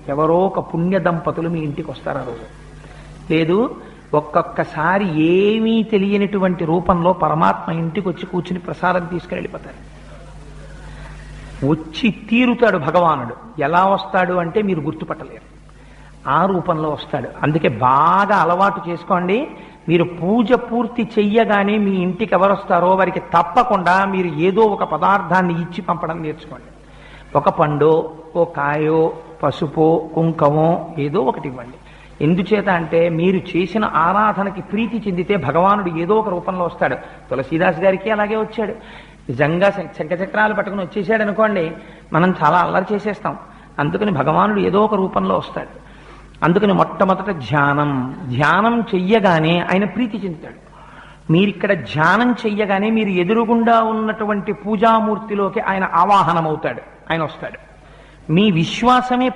ఎవరో ఒక పుణ్య దంపతులు మీ ఇంటికి వస్తారు ఆ రోజు. లేదు, ఒక్కొక్కసారి ఏమీ తెలియనిటువంటి రూపంలో పరమాత్మ ఇంటికి వచ్చి కూర్చుని ప్రసాదం తీసుకుని వెళ్ళిపోతారు. వచ్చి తీరుతాడు భగవానుడు. ఎలా వస్తాడు అంటే మీరు గుర్తుపట్టలేరు. ఆ రూపంలో వస్తాడు. అందుకే బాగా అలవాటు చేసుకోండి. మీరు పూజ పూర్తి చెయ్యగానే మీ ఇంటికి ఎవరు వస్తారో వారికి తప్పకుండా మీరు ఏదో ఒక పదార్థాన్ని ఇచ్చి పంపడం నేర్చుకోండి. ఒక పండో, ఓ కాయో, పసుపో, కుంకమో ఏదో ఒకటి ఇవ్వండి. ఎందుచేత అంటే మీరు చేసిన ఆరాధనకి ప్రీతి చెందితే భగవానుడు ఏదో ఒక రూపంలో వస్తాడు. తులసీదాస్ గారికి అలాగే వచ్చాడు. నిజంగా శంఖచక్రాలు పట్టుకుని వచ్చేసాడు అనుకోండి, మనం చాలా అల్లరి చేసేస్తాం. అందుకని భగవానుడు ఏదో ఒక రూపంలో వస్తాడు. అందుకని మొట్టమొదట ధ్యానం చెయ్యగానే ఆయన ప్రీతి చెందుతాడు. మీరిక్కడ ధ్యానం చెయ్యగానే మీరు ఎదురుగుండా ఉన్నటువంటి పూజామూర్తిలోకి ఆయన ఆవాహనమవుతాడు, ఆయన వస్తాడు. మీ విశ్వాసమే